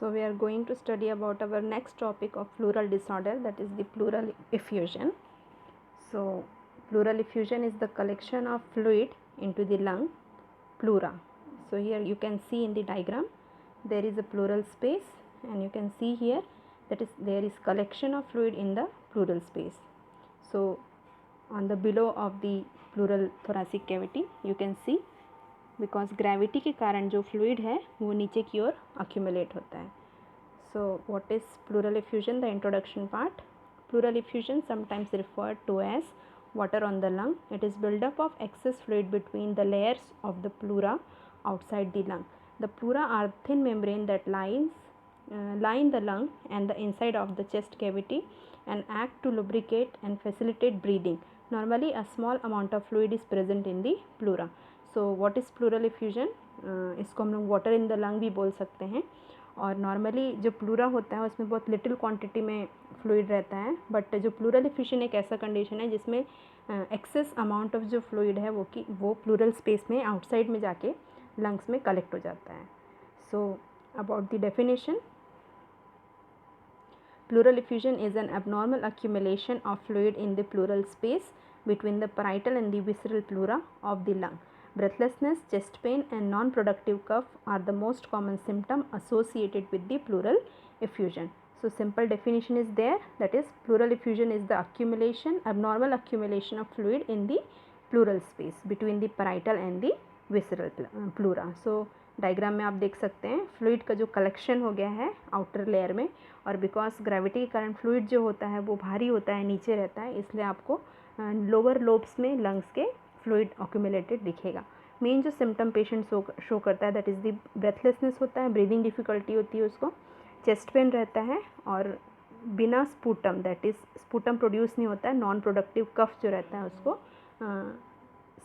So we are going to study about our next topic of pleural disorder, that is the pleural effusion. So pleural effusion is the collection of fluid into the lung pleura. So here you can see in the diagram there is a pleural space, and you can see here that is there is collection of fluid in the pleural space. So on the below of the pleural thoracic cavity you can see, because gravity के कारण जो fluid है वो नीचे की ओर accumulate होता है. So what is pleural effusion? The introduction part. Pleural effusion sometimes referred to as water on the lung. It is buildup of excess fluid between the layers of the pleura outside the lung. The pleura are thin membrane that line the lung and the inside of the chest cavity and act to lubricate and facilitate breathing. Normally a small amount of fluid is present in the pleura. So what is pleural effusion? इसको हम लोग water in the lung भी बोल सकते हैं. और normally जो pleura होता है उसमें बहुत लिटिल क्वांटिटी में फ्लूइड रहता है, बट जो प्लूरल इफ्यूजन एक ऐसा कंडीशन है जिसमें एक्सेस अमाउंट ऑफ जो फ्लूइड है वो प्लूरल स्पेस में आउटसाइड में जाके लंग्स में कलेक्ट हो जाता है. So about the definition, pleural effusion is an abnormal accumulation of fluid in the pleural space between the parietal and the visceral pleura of the lung. Breathlessness, chest pain and non-productive cough are the most common symptom associated with the pleural effusion. So simple definition is there, that is pleural effusion is the abnormal accumulation of fluid in the pleural space between the parietal and the visceral pleura. So diagram में आप देख सकते हैं fluid का जो collection हो गया है आउटर लेयर में, और बिकॉज ग्रेविटी के कारण फ्लूइड जो होता है वो भारी होता है, नीचे रहता है, इसलिए आपको लोअर लोब्स में लंग्स के फ्लूइड ऑक्यूमुलेटेड दिखेगा. मेन जो सिम्टम पेशेंट शो करता है दैट इज़ दी ब्रेथलेसनेस होता है, ब्रीदिंग डिफ़िकल्टी होती है उसको, चेस्ट पेन रहता है, और बिना sputum that is sputum produce नहीं होता है, नॉन प्रोडक्टिव कफ जो रहता है उसको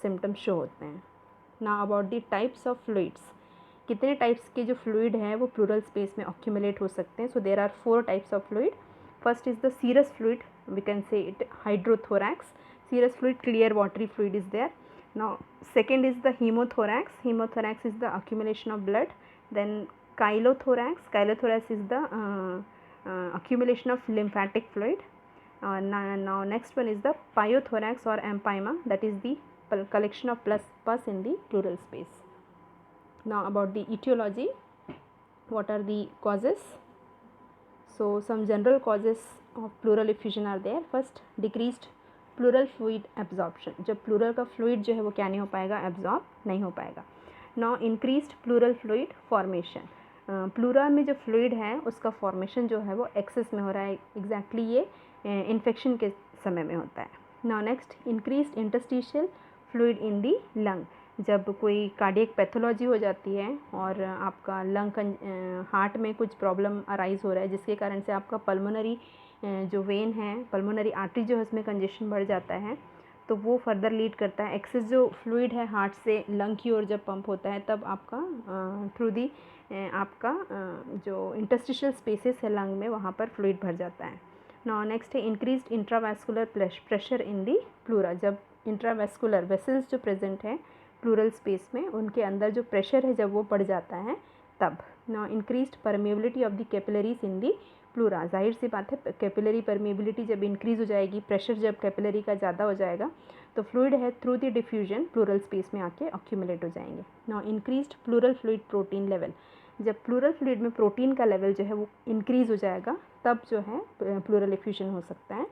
सिम्टम शो होते हैं. Now about the types of fluids, कितने टाइप्स के जो फ्लूइड है वो प्लूरल स्पेस में ऑक्यूमुलेट हो सकते हैं. So there are 4 types of fluid. First is the serous fluid, we can say it hydrothorax. Serous fluid, clear watery fluid is there. Now second is the hemothorax. Hemothorax is the accumulation of blood. Then chylothorax. Chylothorax is the accumulation of lymphatic fluid. Now next one is the pyothorax or empyema, that is the collection of pus in the pleural space. Now about the etiology, what are the causes? So some general causes of pleural effusion are there. First, decreased pleural fluid absorption. जब pleural का fluid जो है वो क्या नहीं हो पाएगा, absorb नहीं हो पाएगा. Now increased pleural fluid formation. Pleura में जो फ्लूइड है उसका फॉर्मेशन जो है वो एक्सेस में हो रहा है, एग्जैक्टली ये इन्फेक्शन के समय में होता है. Now next, increased interstitial fluid in the lung. जब कोई कार्डियक पैथोलॉजी हो जाती है और आपका लंग हार्ट में कुछ प्रॉब्लम अराइज हो रहा है जिसके कारण से आपका पल्मोनरी जो वेन है, पल्मोनरी आर्टरी जो है उसमें कंजेशन बढ़ जाता है, तो वो फर्दर लीड करता है. एक्सेस जो फ्लूइड है हार्ट से लंग की ओर जब पंप होता है तब आपका थ्रू दी आपका जो इंटरस्टिशियल स्पेसेस है लंग में वहाँ पर फ्लूइड भर जाता है. नाउ नेक्स्ट है increased intravascular pressure in the pleura. जब इंट्रावैस्कुलर वेसल्स जो प्रेजेंट है प्लूरल स्पेस में उनके अंदर जो प्रेशर है जब वो बढ़ जाता है तब. Now increased permeability of the capillaries in the pleura. जाहिर सी बात है कैपिलरी परमेबिलिटी जब इंक्रीज़ हो जाएगी, प्रेशर जब कैपिलरी का ज़्यादा हो जाएगा तो फ्लूइड है through the diffusion plural space में आके ऑक्यूमुलेट हो जाएंगे. Now increased pleural fluid protein level. जब प्लूरल फ्लूइड में प्रोटीन का लेवल जो है वो इंक्रीज़ हो जाएगा तब जो है प्लूरल इफ्यूजन हो सकता है.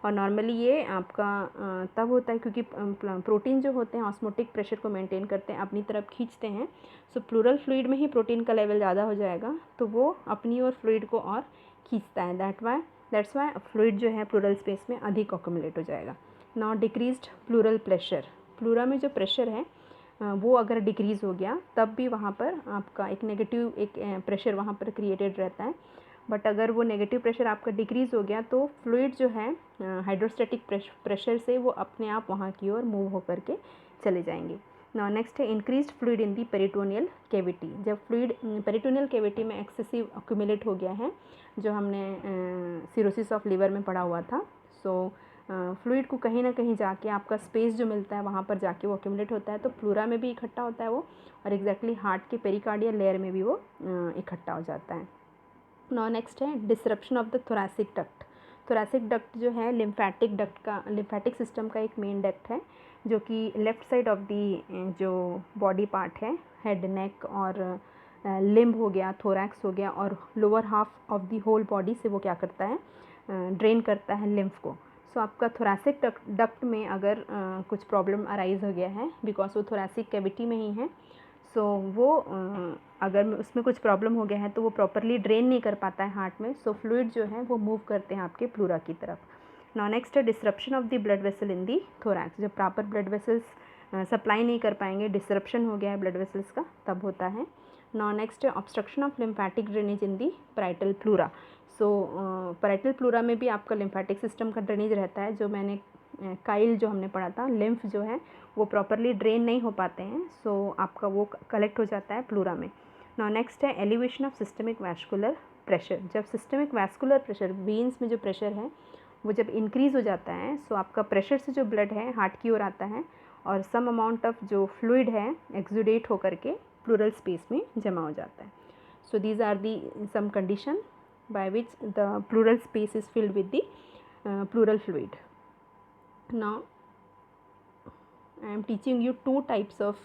और नॉर्मली ये आपका तब होता है क्योंकि प्रोटीन जो होते हैं ऑस्मोटिक प्रेशर को मेंटेन करते हैं, अपनी तरफ खींचते हैं. सो प्लूरल फ्लूइड में ही प्रोटीन का लेवल ज़्यादा हो जाएगा तो वो अपनी ओर फ्लूइड को और खींचता है. दैट्स वाई फ्लूइड जो है प्लूरल स्पेस में अधिक ऑक्यूमुलेट हो जाएगा. Now decreased plural pressure. Pleura में जो प्रेशर है वो अगर डिक्रीज़ हो गया तब भी वहाँ पर आपका एक नेगेटिव प्रेशर वहाँ पर क्रिएटेड रहता है. बट अगर वो नेगेटिव प्रेशर आपका डिक्रीज़ हो गया तो फ्लूइड जो है हाइड्रोस्टैटिक प्रेशर से वो अपने आप वहाँ की ओर मूव होकर के चले जाएंगे. नाउ नेक्स्ट है increased fluid in the peritoneal cavity. जब फ्लूइड पेरिटोनियल कैविटी में एक्सेसिव अक्यूमुलेट हो गया है, जो हमने सिरोसिस ऑफ लीवर में पढ़ा हुआ था, सो फ्लूइड को कहीं ना कहीं जाके आपका स्पेस जो मिलता है वहाँ पर जाके वो अक्यूमुलेट होता है, तो प्लूरा में भी इकट्ठा होता है वो, और एग्जैक्टली हार्ट के पेरिकार्डियल लेयर में भी वो इकट्ठा हो जाता है. नाउ नेक्स्ट है disruption of the thoracic duct. Thoracic duct जो है लिम्फेटिक सिस्टम का एक मेन डक्ट है जो कि लेफ़्ट साइड ऑफ दी जो बॉडी पार्ट है, हेड, नेक और लिम्ब हो गया, थोरैक्स हो गया और lower half of the whole body से वो क्या करता है, ड्रेन करता है लिम्फ को। सो आपका थोरैसिक डक्ट में अगर कुछ प्रॉब्लम अराइज हो गया है बिकॉज वो थोरैसिक कैविटी में ही है, सो वो अगर उसमें कुछ प्रॉब्लम हो गया है तो वो प्रॉपरली ड्रेन नहीं कर पाता है हार्ट में, सो फ्लूइड जो है वो मूव करते हैं आपके प्लूरा की तरफ। नाउ नेक्स्ट है disruption of the blood vessel in the thorax. जब प्रॉपर ब्लड वेसल्स सप्लाई नहीं कर पाएंगे, डिसरप्शन हो गया है ब्लड वेसल्स का, तब होता है। नाउ नेक्स्ट है obstruction of lymphatic drainage in the parietal pleura. So parietal pleura में भी आपका लिम्फैटिक सिस्टम का ड्रेनेज रहता है। जो मैंने काइल जो हमने पढ़ा था, लिम्फ जो है वो प्रॉपरली ड्रेन नहीं हो पाते हैं, सो आपका वो कलेक्ट हो जाता है प्लूरा में। नाउ नेक्स्ट है elevation of systemic vascular pressure. जब सिस्टमिक वैस्कुलर प्रेशर, वेन्स में जो प्रेशर है वो जब इंक्रीज़ हो जाता है, सो आपका प्रेशर से जो ब्लड है हार्ट की ओर आता है और सम अमाउंट ऑफ जो फ्लूइड है एक्सुडेट होकर के प्लूरल स्पेस में जमा हो जाता है। So these are the some condition by which the pleural space is filled with the pleural fluid. Now I am teaching you two types of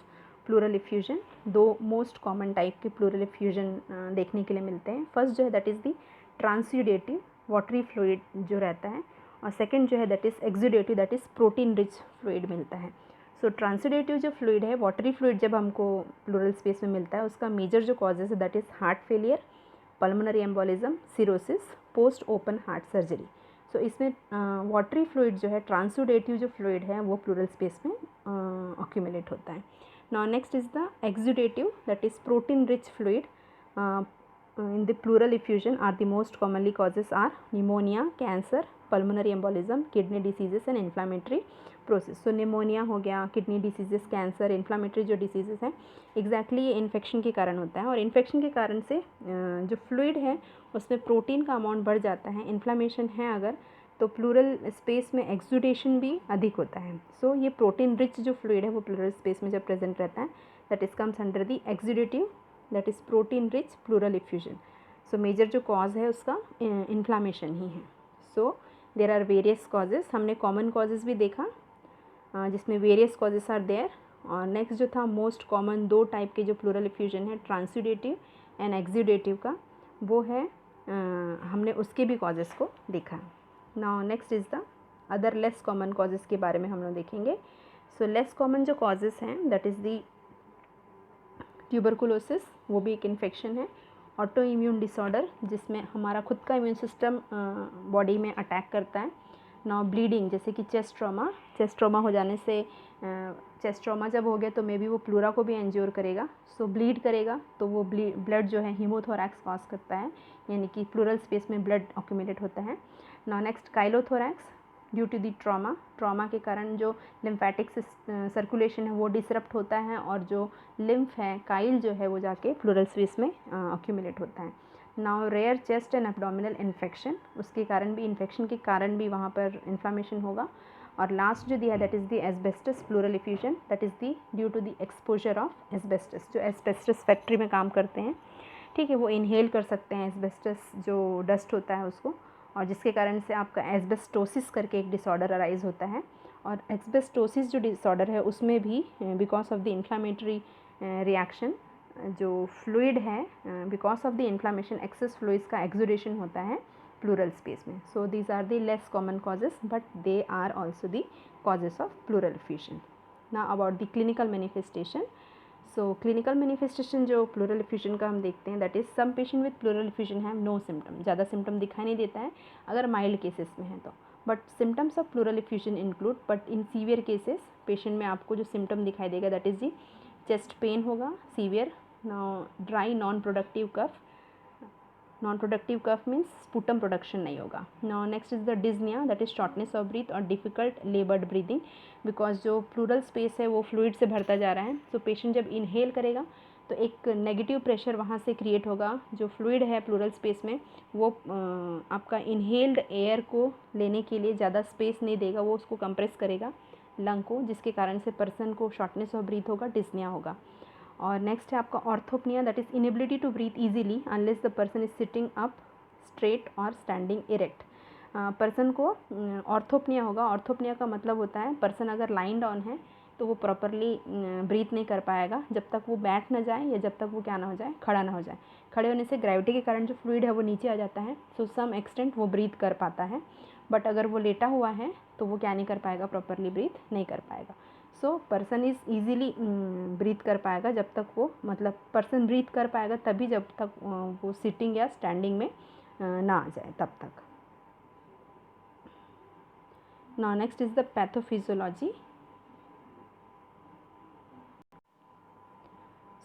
pleural effusion. दो most common type के pleural effusion देखने के लिए मिलते हैं। First जो है that is the transudative watery fluid जो रहता है, और सेकंड जो है that is exudative that is protein rich fluid मिलता है। सो ट्रांसुडेटिव जो फ्लूइड है, वाटरी फ्लूइड जब हमको प्लूरल स्पेस में मिलता है, उसका मेजर जो कॉजेज है that is heart failure, pulmonary embolism, cirrhosis, post open heart surgery. So इसमें वाटरी फ्लूइड जो है, ट्रांसुडेटिव जो फ्लूइड है वो प्लूरल स्पेस में अक्यूमुलेट होता है। Now next is the exudative that is protein rich fluid in the pleural effusion are the most commonly causes are pneumonia, cancer, pulmonary embolism, kidney diseases and inflammatory process. So pneumonia हो गया, kidney diseases, cancer, inflammatory जो diseases हैं exactly ये infection के कारण होता है, और इन्फेक्शन के कारण से जो फ्लूइड है उसमें प्रोटीन का अमाउंट बढ़ जाता है। इन्फ्लामेशन है अगर तो प्लूरल स्पेस में एक्सुडेशन भी अधिक होता है। सो ये प्रोटीन रिच जो फ्लूइड है वो प्लूरल स्पेस में जब प्रेजेंट रहता है that is comes under the exudative that is protein rich pleural effusion. So major जो कॉज है उसका इन्फ्लामेशन ही है। So there are various causes, हमने कॉमन कॉजेज़ भी देखा जिसमें वेरियस कॉजेज़ आर देयर। और नेक्स्ट जो था मोस्ट कॉमन दो टाइप के जो प्लूरल इफ्यूजन है ट्रांसुडेटिव एंड एक्सुडेटिव का, वो है हमने उसके भी कॉजेज़ को देखा। Now next is the other less common causes के बारे में हम लोग देखेंगे। सो लेस कॉमन जो कॉजेज़ हैं दैट इज़ दी ट्यूबरकुलोसिस, वो भी एक इन्फेक्शन है। ऑटो इम्यून डिसऑर्डर जिसमें हमारा खुद का इम्यून सिस्टम बॉडी में अटैक करता है। नाउ ब्लीडिंग जैसे कि चेस्ट ट्रॉमा हो जाने से, चेस्ट ट्रॉमा जब हो गया तो मे बी वो प्लूरा को भी एंज्योर करेगा, सो ब्लीड करेगा, तो वो ब्लड जो है हीमोथोरैक्स कॉज करता है, यानी कि प्लूरल स्पेस में ब्लड अक्यूमुलेट होता है। Now next chylothorax due to the trauma के कारण जो लिम्फेटिक सर्कुलेशन है वो डिसरप्ट होता है और जो लिम्फ है, काइल जो है वो जाके प्लूरल स्पेस में अक्यूमुलेट होता है। Now rare chest and abdominal infection, उसके कारण भी, इन्फेक्शन के कारण भी वहाँ पर इन्फ्लामेशन होगा। और लास्ट जो दिया that is the asbestos pleural effusion, that is the due to the exposure of asbestos. जो एस्बेस्टस फैक्ट्री में काम करते हैं, ठीक है, वो इनहेल कर सकते हैं एस्बेस्टस जो डस्ट होता है उसको, और जिसके कारण से आपका एस्बेस्टोसिस करके एक डिसऑर्डर अराइज होता है। और एस्बेस्टोसिस जो डिसऑर्डर है उसमें भी because of the inflammatory reaction जो फ्लूइड है, because of the inflammation excess fluids का एक्सुडेशन होता है प्लूरल स्पेस में। So these are the less common causes but they are also the causes of pleural effusion. Now about the clinical manifestation. So clinical manifestation जो pleural effusion का हम देखते हैं that is some patient with pleural effusion have no symptom, ज़्यादा symptom दिखाई नहीं देता है अगर माइल्ड केसेस में है तो, but symptoms of pleural effusion include, but in severe cases patient में आपको जो सिम्टम दिखाई देगा that is the chest pain होगा severe, dry non productive cough means sputum production नहीं होगा। Now next is the dyspnea that is shortness of breath और difficult labored breathing, because जो प्लूरल स्पेस है वो फ्लूइड से भरता जा रहा है। सो पेशेंट जब इनहेल करेगा तो एक नेगेटिव प्रेशर वहाँ से क्रिएट होगा, जो फ्लूइड है प्लूरल स्पेस में वो आपका इनहेल्ड एयर को लेने के लिए ज़्यादा स्पेस नहीं देगा, वो उसको कंप्रेस करेगा लंग को, जिसके कारण से पर्सन को शॉर्टनेस ऑफ ब्रीथ होगा, डिस्निया होगा। और नेक्स्ट है आपका orthopnoea that is inability to breathe easily unless the person is sitting up straight और स्टैंडिंग इरेक्ट। पर्सन को ऑर्थोपनिया होगा। ऑर्थोपनिया का मतलब होता है पर्सन अगर लाइन डाउन है तो वो प्रॉपरली ब्रीथ नहीं कर पाएगा जब तक वो बैठ ना जाए या जब तक वो क्या ना हो जाए, खड़ा ना हो जाए। खड़े होने से ग्रेविटी के कारण जो फ्लूइड है वो नीचे आ जाता है, सो सम एक्सटेंट वो ब्रीथ कर पाता है। बट अगर वो लेटा हुआ है तो वो क्या नहीं कर पाएगा, प्रॉपरली ब्रीथ नहीं कर पाएगा। So person is easily breathe कर पाएगा जब तक वो, मतलब पर्सन ब्रीथ कर पाएगा तभी जब तक वो सिटिंग या स्टैंडिंग में ना आ जाए तब तक। Now next is the pathophysiology.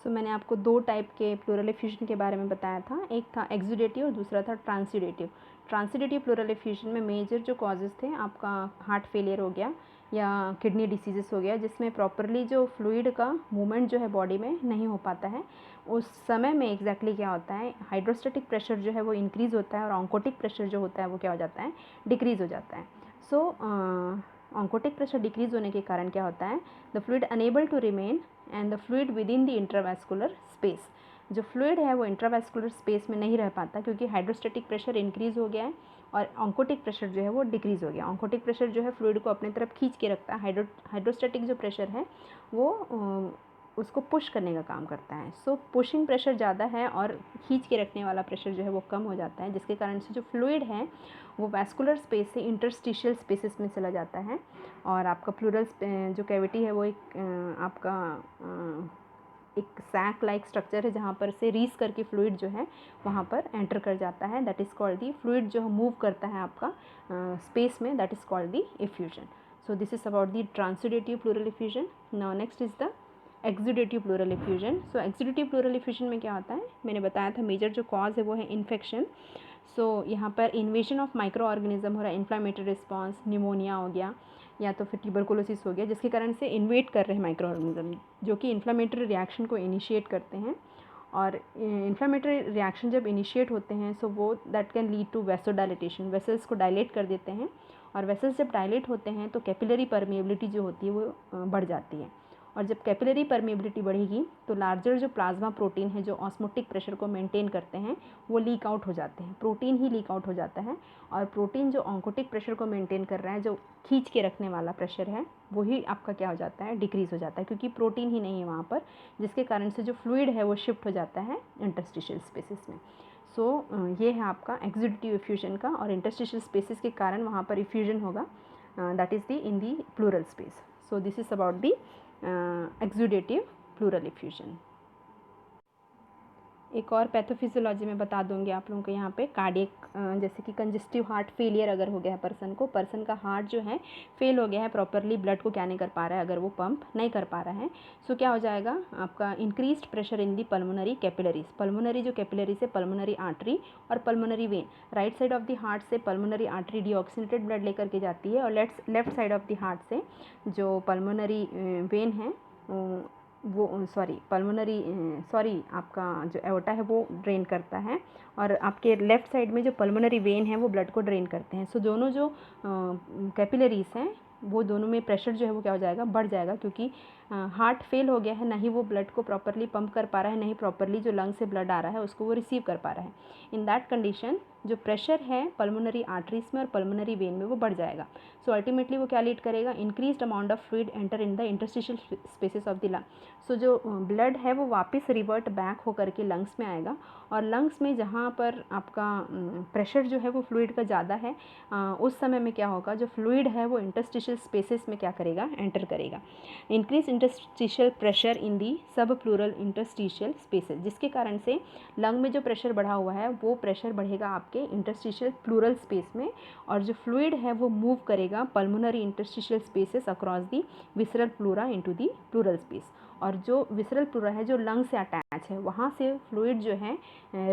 So मैंने आपको दो टाइप के प्लूरल एफ्यूजन के बारे में बताया था, एक था एक्सुडेटिव और दूसरा था ट्रांसुडेटिव। ट्रांसुडेटिव प्लूरल एफ्यूजन में मेजर जो कॉजेज़ थे, आपका हार्ट फेलियर हो गया या किडनी डिसीजेस हो गया, जिसमें प्रॉपरली जो फ्लूइड का मूवमेंट जो है बॉडी में नहीं हो पाता है, उस समय में एग्जैक्टली क्या होता है, हाइड्रोस्टैटिक प्रेशर जो है वो इंक्रीज़ होता है और ऑन्कोटिक प्रेशर जो होता है वो क्या हो जाता है, डिक्रीज़ हो जाता है। सो ऑन्कोटिक प्रेशर डिक्रीज़ होने के कारण क्या होता है, the fluid unable to remain and the fluid within the intravascular space. जो फ्लूइड है वो इंट्रावैस्कुलर स्पेस में नहीं रह पाता क्योंकि हाइड्रोस्टैटिक प्रेशर इंक्रीज़ हो गया है और ऑन्कोटिक प्रेशर जो है वो डिक्रीज़ हो गया। ऑन्कोटिक प्रेशर जो है फ्लूइड को अपनी तरफ खींच के रखता है, हाइड्रोस्टैटिक जो प्रेशर है वो उसको पुश करने का काम करता है। सो पुशिंग प्रेशर ज़्यादा है और खींच के रखने वाला प्रेशर जो है वो कम हो जाता है, जिसके कारण से जो फ्लूइड है वो वैस्कुलर स्पेस से इंटरस्टिशियल स्पेसेस में चला जाता है और आपका प्लूरल जो कैविटी है वो एक आपका एक सैक लाइक स्ट्रक्चर है जहाँ पर से रीस करके फ्लूइड जो है वहाँ पर एंटर कर जाता है। That is called the, fluid जो मूव करता है आपका स्पेस में, that is called the effusion. So this is about the transudative pleural effusion. Now next is the exudative pleural effusion. So exudative pleural effusion में क्या होता है, मैंने बताया था मेजर जो कॉज है वो है इन्फेक्शन। सो यहाँ पर इन्वेजन ऑफ माइक्रो ऑर्गेनिज्म हो रहा है, इन्फ्लामेटरी रिस्पॉन्स, निमोनिया हो गया या तो फिर ट्यूबरकुलोसिस हो गया, जिसके कारण से इन्वेट कर रहे हैं माइक्रो ऑर्गेनिज्म जो कि इन्फ्लामेटरी रिएक्शन को इनिशिएट करते हैं। और इन्फ्लामेटरी रिएक्शन जब इनिशिएट होते हैं सो वो that can lead to vasodilatation, vessels को डायलेट कर देते हैं और वेसल्स जब डायलेट होते हैं तो कैपिलरी परमिएबिलिटी जो होती है वो बढ़ जाती है और जब कैपिलरी परमिएबिलिटी बढ़ेगी तो लार्जर जो प्लाज्मा प्रोटीन है जो ऑस्मोटिक प्रेशर को मेंटेन करते हैं वो लीक आउट हो जाते हैं, प्रोटीन ही लीक आउट हो जाता है और प्रोटीन जो ऑन्कोटिक प्रेशर को मेंटेन कर रहा है, जो खींच के रखने वाला प्रेशर है, वही आपका क्या हो जाता है, डिक्रीज़ हो जाता है क्योंकि प्रोटीन ही नहीं है वहाँ पर, जिसके कारण से जो फ्लूइड है वो शिफ्ट हो जाता है इंटरस्टिशियल स्पेसिस में। सो ये है आपका एक्सुडेटिव एफ्यूजन का, और इंटरस्टिशियल स्पेसिस के कारण वहाँ पर एफ्यूजन होगा, that is the in the pleural space. So this is about the exudative pleural effusion. एक और पैथोफिजियोलॉजी में बता दूंगी आप लोगों को यहाँ पे, कार्डियक, जैसे कि कंजेस्टिव हार्ट फेलियर अगर हो गया है पर्सन को, पर्सन का हार्ट जो है फेल हो गया है, प्रॉपरली ब्लड को क्या नहीं कर पा रहा है, अगर वो पंप नहीं कर पा रहा है, सो क्या हो जाएगा, आपका increased pressure in the pulmonary capillaries. Pulmonary जो कैपिलरीज है, पल्मोनरी आर्टरी और pulmonary vein, right side of the heart से पल्मोनरी आर्टरी डीऑक्सीनेटेड ब्लड लेकर के जाती है और left side of the heart से जो पल्मोनरी वेन है वो आपका जो एओर्टा है वो ड्रेन करता है और आपके लेफ़्ट साइड में जो पल्मोनरी वेन है वो ब्लड को ड्रेन करते हैं। सो दोनों जो कैपिलरीज हैं वो दोनों में प्रेशर जो है वो क्या हो जाएगा, बढ़ जाएगा, क्योंकि हार्ट फेल हो गया है, ना ही वो ब्लड को प्रॉपरली पंप कर पा रहा है, ना ही प्रॉपरली जो लंग से ब्लड आ रहा है उसको वो रिसीव कर पा रहा है। इन दैट कंडीशन जो प्रेशर है पल्मोनरी आर्टरीज में और पल्मोनरी वेन में वो बढ़ जाएगा। सो अल्टीमेटली वो क्या लीड करेगा, increased amount of fluid enter in the interstitial spaces of the lung. So जो ब्लड है वो वापस रिवर्ट बैक होकर के लंग्स में आएगा और लंग्स में जहाँ पर आपका प्रेशर जो है वो फ्लूइड का ज़्यादा है, उस समय में क्या होगा, जो फ्लूइड है वो इंटरस्टिशियल स्पेसेस में क्या करेगा, एंटर करेगा। इंक्रीज इंटरस्टिशियल प्रेशर इन दी सब प्लूरल इंटरस्टिशियल स्पेसेस, जिसके कारण से लंग में जो प्रेशर बढ़ा हुआ है वो प्रेशर बढ़ेगा आपके इंटरस्टिशियल प्लूरल स्पेस में और जो फ्लूइड है वो मूव करेगा pulmonary interstitial spaces across the visceral pleura into the pleural space. और जो विसरल प्लूरा है जो लंग से अटैच है वहाँ से फ्लूइड जो है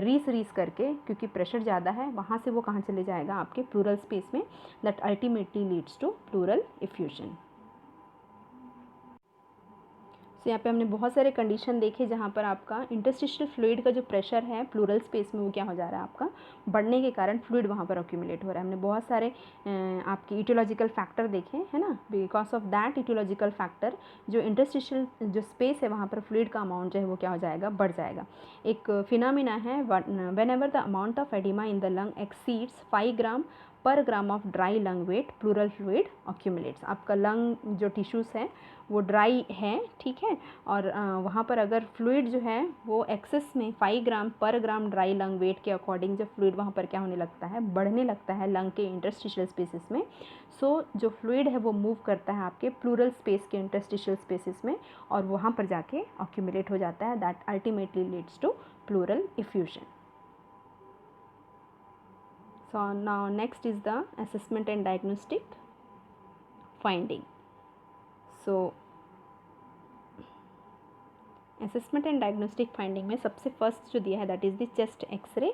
रीस करके, क्योंकि प्रेशर ज़्यादा है, वहाँ से वो कहाँ चले जाएगा, आपके प्लूरल स्पेस में, that ultimately leads to pleural effusion. So यहाँ पे हमने बहुत सारे कंडीशन देखे जहाँ पर आपका इंटरस्टिशियल फ्लूइड का जो प्रेशर है प्लूरल स्पेस में वो क्या हो जा रहा है, आपका बढ़ने के कारण फ्लूइड वहाँ पर अक्यूमुलेट हो रहा है। हमने बहुत सारे आपके इटियोलॉजिकल फैक्टर देखे है ना। Because of that aetiological factor जो इंटरस्टिशियल जो स्पेस है वहाँ पर फ्लूइड का अमाउंट जो है वो क्या हो जाएगा, बढ़ जाएगा। एक फिनोमिना है whenever the amount of edema in the lung exceeds 5 gram per gram of dry lung weight pleural fluid accumulates. आपका लंग जो टिश्यूज़ है वो ड्राई है, ठीक है, और वहाँ पर अगर फ्लूइड जो है वो एक्सेस में 5 ग्राम पर ग्राम ड्राई लंग वेट के अकॉर्डिंग जब फ्लूइड वहाँ पर क्या होने लगता है, बढ़ने लगता है लंग के इंटरस्टिशियल स्पेसेस में। सो जो फ्लूइड है वो मूव करता है आपके प्लूरल स्पेस के इंटरस्टिशियल स्पेसेस में और वहाँ पर जाके अक्यूमुलेट हो जाता है। That ultimately leads to pleural effusion. So now next is the assessment and diagnostic finding. So assessment and diagnostic finding में सबसे फर्स्ट जो दिया है that is the chest X ray.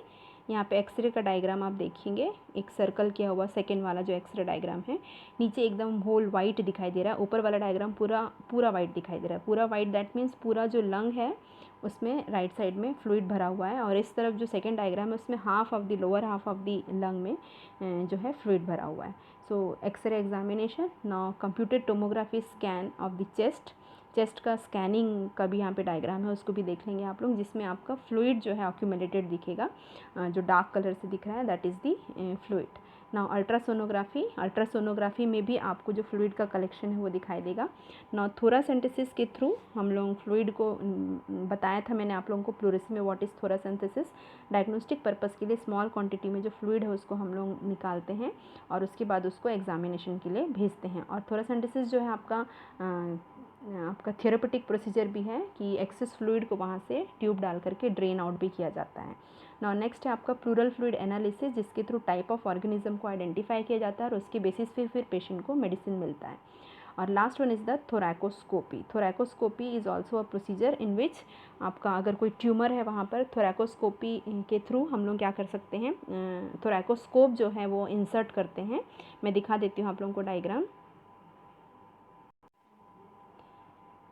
यहाँ पे एक्सरे का डायग्राम आप देखेंगे, एक सर्कल किया हुआ सेकेंड वाला जो एक्सरे डायग्राम है, नीचे एकदम होल वाइट दिखाई दे रहा है, ऊपर वाला डायग्राम पूरा वाइट दिखाई दे रहा है. पूरा वाइट दैट मीन्स पूरा जो लंग है उसमें राइट साइड में फ्लूइड भरा हुआ है और इस तरफ जो सेकेंड डायग्राम है उसमें half of the lower half of the lung में जो है फ्लूइड भरा हुआ है. So x ray examination. Now computed tomography scan of the chest का स्कैनिंग का भी यहाँ पे डायग्राम है, उसको भी देख लेंगे आप लोग, जिसमें आपका फ्लूइड जो है अक्यूमुलेटेड दिखेगा, जो डार्क कलर से दिख रहा है that is the fluid. Now ultrasonography में भी आपको जो फ्लूइड का कलेक्शन है वो दिखाई देगा. नाउ थोरासेंटेसिस के थ्रू हम लोग फ्लूइड को बताया था मैंने आप लोगों को प्लूरेसी में what is thoracentesis. Diagnostic purpose के लिए स्मॉल क्वांटिटी में जो फ्लूइड है उसको हम लोग निकालते हैं और उसके बाद उसको एग्जामिनेशन के लिए भेजते हैं. और थोरासेंटेसिस जो है आपका थेरेपेटिक प्रोसीजर भी है कि एक्सेस फ्लूइड को वहाँ से ट्यूब डाल करके ड्रेन आउट भी किया जाता है. नाउ नेक्स्ट है आपका प्लूरल फ्लूइड एनालिसिस, जिसके थ्रू टाइप ऑफ ऑर्गेनिज्म को आइडेंटिफाई किया जाता है और उसके बेसिस पे फिर पेशेंट को मेडिसिन मिलता है. और last one is the thoracoscopy. Thoracoscopy is also a procedure in which आपका अगर कोई ट्यूमर है वहाँ पर थोरैकोस्कोपी के थ्रू हम लोग क्या कर सकते हैं, थोरैकोस्कोप जो है वो इंसर्ट करते हैं. मैं दिखा देती हूँ आप लोगों को diagram.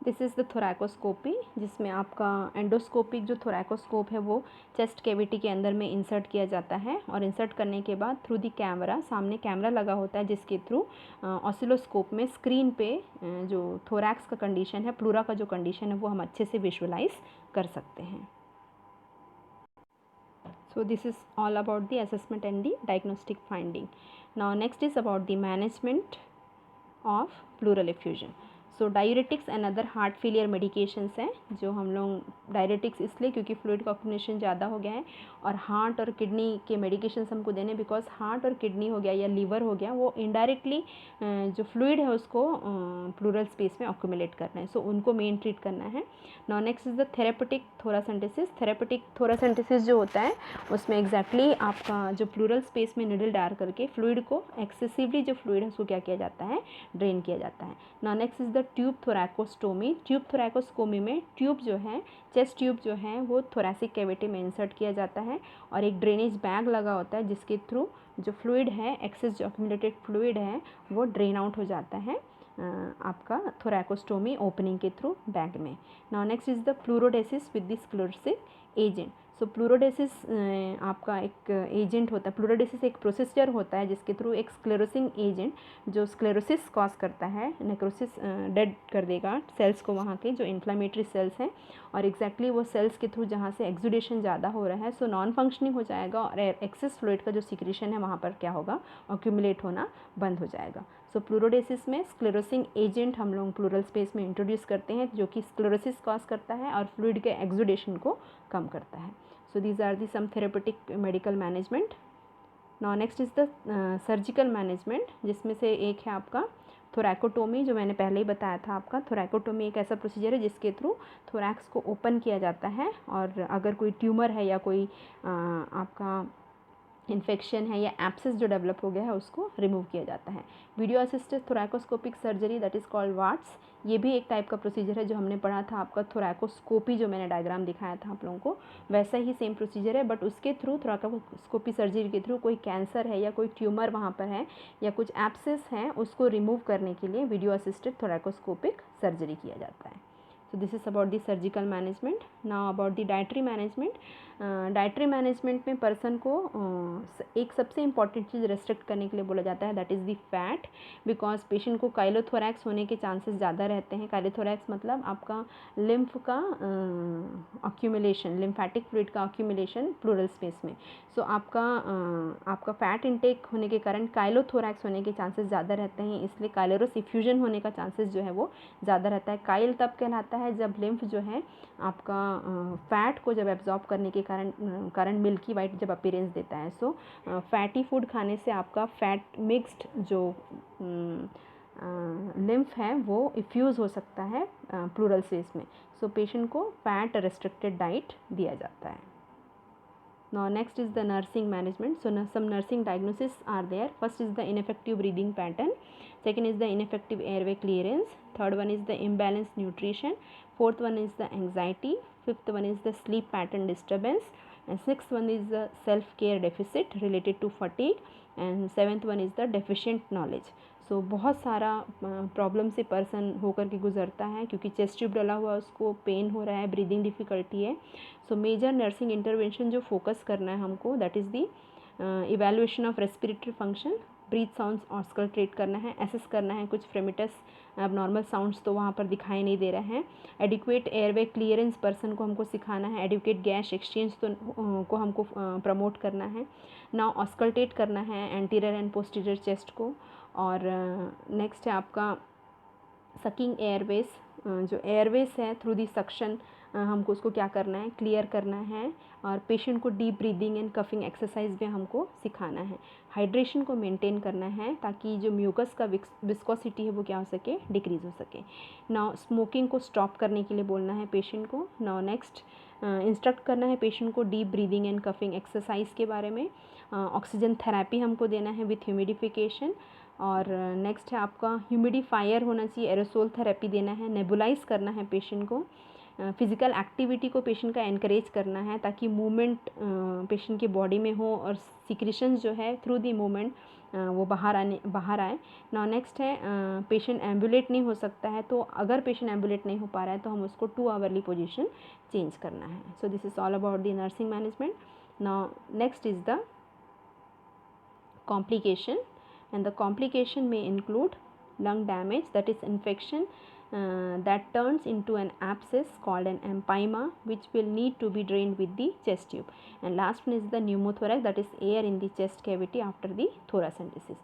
This is the thoracoscopy, जिसमें आपका एंडोस्कोपिक जो थोरैकोस्कोप है वो चेस्ट कैविटी के अंदर में इंसर्ट किया जाता है और इंसर्ट करने के बाद थ्रू दी कैमरा, सामने कैमरा लगा होता है जिसके थ्रू ऑसिलोस्कोप में स्क्रीन पे जो थोरैक्स का कंडीशन है, प्लूरा का जो कंडीशन है वो हम अच्छे से विजुअलाइज कर सकते हैं. So this is all about the assessment and the diagnostic finding. Now next is about the management of pleural effusion. So diuretics and other heart failure medications हैं जो हम लोग डायूरेटिक्स इसलिए क्योंकि फ्लूइड का ऑक्यूमुलेशन ज़्यादा हो गया है और हार्ट और किडनी के मेडिकेशंस हमको देने, बिकॉज हार्ट और किडनी हो गया या लीवर हो गया वो इनडायरेक्टली जो फ्लूइड है उसको प्लूरल स्पेस में ऑक्यूमुलेट करना है. सो उनको मेन ट्रीट करना है. Now next is the therapeutic thoracentesis. Therapeutic thoracentesis जो होता है उसमें एग्जैक्टली आपका जो प्लूरल स्पेस में निडल डाल करके फ्लूइड को एक्सेसिवली जो फ्लूइड है उसको क्या किया जाता है, ड्रेन किया जाता है. Now next is the tube thoracostomy. Tube thoracostomy में ट्यूब जो है, चेस्ट ट्यूब जो है वो थोरैसिक कैविटी में इंसर्ट किया जाता है और एक ड्रेनेज बैग लगा होता है जिसके थ्रू जो फ्लूइड है, एक्सेस जो अक्यूमुलेटेड फ्लूइड है वो ड्रेन आउट हो जाता है आपका थोरैकोस्टोमी ओपनिंग के थ्रू बैग में. Now next is the pleurodesis with the sclerosis agent. So pleurodesis आपका एक एजेंट होता है. प्लूरोडेसिस एक प्रोसीजर होता है जिसके थ्रू एक स्क्लेरोसिंग एजेंट जो स्क्लेरोसिस कॉज करता है, नेक्रोसिस डेड कर देगा सेल्स को, वहाँ के जो इन्फ्लामेटरी सेल्स हैं, और एग्जैक्टली वो सेल्स के थ्रू जहाँ से एक्सुडेशन ज़्यादा हो रहा है सो नॉन फंक्शनिंग हो जाएगा और एक्सेस फ्लूइड का जो सिक्रेशन है वहाँ पर क्या होगा, अक्यूमुलेट होना बंद हो जाएगा. सो प्लूरोडेसिस में स्क्लेरोसिंग एजेंट हम लोग प्लूरल स्पेस में इंट्रोड्यूस करते हैं जो कि स्क्लेरोसिस कॉज करता है और फ्लूइड के एक्सुडेशन को कम करता है. So these are the some therapeutic medical management. Now next is the surgical management, जिसमें से एक है आपका थोरैकोटोमी, जो मैंने पहले ही बताया था आपका. थोरैकोटोमी एक ऐसा प्रोसीजर है जिसके थ्रू थोरैक्स को ओपन किया जाता है और अगर कोई ट्यूमर है या कोई आपका इन्फेक्शन है या एब्सेस जो डेवलप हो गया है उसको रिमूव किया जाता है. Video assisted thoracoscopic surgery that is called VATS, ये भी एक टाइप का प्रोसीजर है जो हमने पढ़ा था आपका थोरैकोस्कोपी, जो मैंने डायग्राम दिखाया था आप लोगों को वैसा ही सेम प्रोसीजर है, बट उसके थ्रू थोरैकोस्कोपी सर्जरी के थ्रू कोई कैंसर है या कोई ट्यूमर वहाँ पर है या कुछ एब्सेस हैं उसको रिमूव करने के लिए वीडियो असिस्टेड थोरैकोस्कोपिक सर्जरी किया जाता है. So this is about the surgical management. Now about the dietary management. Dietary management में पर्सन को एक सबसे इम्पॉर्टेंट चीज़ रेस्ट्रिक्ट करने के लिए बोला जाता है, that is the fat, because patient को काइलोथोरैक्स होने के चांसेस ज़्यादा रहते हैं. काइलोथोरैक्स मतलब आपका लिम्फ का ऑक्यूमुलेशन, लिम्फैटिक फ्लूइड का ऑक्यूमुलेशन प्लूरल स्पेस में. सो आपका फैट इनटेक होने के कारण काइलोथोरैक्स होने के चांसेस ज़्यादा रहते हैं, इसलिए काइलोरस इफ्यूजन होने का चांसेस जो है वो ज़्यादा रहता है. काइल तब कहलाता है जब लिम्फ जो है आपका फैट को जब एब्जॉर्ब करने के कारण मिल्की वाइट जब अपीयरेंस देता है. सो फैटी फूड खाने से आपका फैट मिक्स्ड जो लिम्फ है वो इफ्यूज़ हो सकता है प्लूरल स्पेस में. सो पेशेंट को फैट रेस्ट्रिक्टेड डाइट दिया जाता है. Now next is the nursing management. So some nursing diagnoses are there. First is the ineffective breathing pattern. Second is the ineffective airway clearance. Third one is the imbalanced nutrition. Fourth one is the anxiety. Fifth one is the sleep pattern disturbance. And sixth one is the self-care deficit related to fatigue. And seventh one is the deficient knowledge. सो बहुत सारा problem से person होकर के गुजरता है, क्योंकि chest tube डला हुआ है, उसको पेन हो रहा है, ब्रीदिंग डिफ़िकल्टी है. सो मेजर नर्सिंग इंटरवेंशन जो फोकस करना है हमको, that is the evaluation of respiratory function, breath sounds auscultate करना है, एसेस करना है कुछ फ्रेमिटस एबनॉर्मल साउंड्स तो वहाँ पर दिखाई नहीं दे रहे हैं. एडिक्वेट एयरवे क्लियरेंस पर्सन को हमको सिखाना है. एडिक्वेट गैस एक्सचेंज तो को हमको प्रमोट करना है. नाउ ऑस्कल्टेट करना है एंटीरियर एंड पोस्टीरियर चेस्ट को. और नेक्स्ट है आपका सकिंग एयरवेज, जो एयरवेज है थ्रू दी सक्शन हमको उसको क्या करना है, क्लियर करना है. और पेशेंट को deep breathing and coughing exercise भी हमको सिखाना है. हाइड्रेशन को मेंटेन करना है ताकि जो म्यूकस का विस्कोसिटी है वो क्या हो सके, डिक्रीज़ हो सके. नाउ स्मोकिंग को स्टॉप करने के लिए बोलना है पेशेंट को. नाउ नेक्स्ट इंस्ट्रक्ट करना है पेशेंट को deep breathing and coughing exercise के बारे में. ऑक्सीजन थेरेपी हमको देना है विथ ह्यूमिडिफिकेशन. और नेक्स्ट है आपका ह्यूमिडिफायर होना चाहिए, एरोसोल थेरेपी देना है. नेबुलाइज करना है पेशेंट को. फिज़िकल एक्टिविटी को पेशेंट का एनकरेज करना है ताकि मूवमेंट पेशेंट की बॉडी में हो और सिक्रेशंस जो है थ्रू दी मूवमेंट वो बाहर आए. नाउ नेक्स्ट है पेशेंट एम्बुलेट नहीं हो सकता है, तो अगर पेशेंट एम्बुलेट नहीं हो पा रहा है तो हम उसको 2 आवर्ली पोजीशन चेंज करना है. सो this is all about the nursing management. Now next is the complication, and the complication may include lung damage, that is infection that turns into an abscess called an empyema, which will need to be drained with the chest tube. And last one is the pneumothorax, that is air in the chest cavity after the thoracentesis.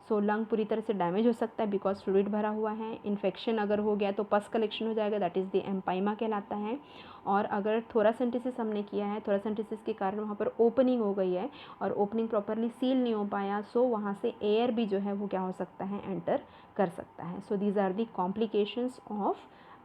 So lung पूरी तरह से damage हो सकता है because fluid भरा हुआ है. Infection अगर हो गया तो पस कलेक्शन हो जाएगा, दैट इज़ द एम्पाइमा कहलाता है. और अगर थोरासेंटिसिस हमने किया है, थोरासेंटिसिस के कारण वहाँ पर ओपनिंग हो गई है और ओपनिंग प्रॉपरली सील नहीं हो पाया, सो वहाँ से एयर भी जो है वो क्या हो सकता है, एंटर कर सकता है. So these are the complications of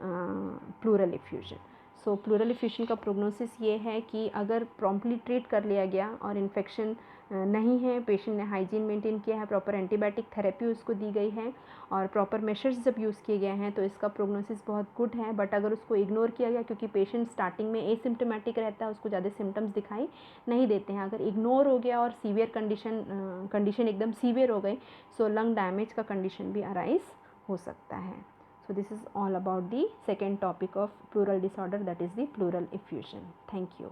pleural effusion. So pleural effusion का प्रोग्नोसिस ये है कि अगर प्रॉम्प्टली ट्रीट कर लिया गया और इन्फेक्शन नहीं है, पेशेंट ने हाइजीन मेंटेन किया है, प्रॉपर एंटीबायोटिक थेरेपी उसको दी गई है और प्रॉपर मेशर्स जब यूज़ किए गए हैं, तो इसका प्रोग्नोसिस बहुत गुड है. बट अगर उसको इग्नोर किया गया, क्योंकि पेशेंट स्टार्टिंग में एसिम्प्टोमेटिक रहता है, उसको ज़्यादा सिम्टम्स दिखाई नहीं देते हैं, अगर इग्नोर हो गया और सीवियर कंडीशन एकदम सीवियर हो गई, सो लंग डैमेज का कंडीशन भी अराइज हो सकता है. So this is all about the second topic of pleural disorder, that is the pleural effusion. Thank you.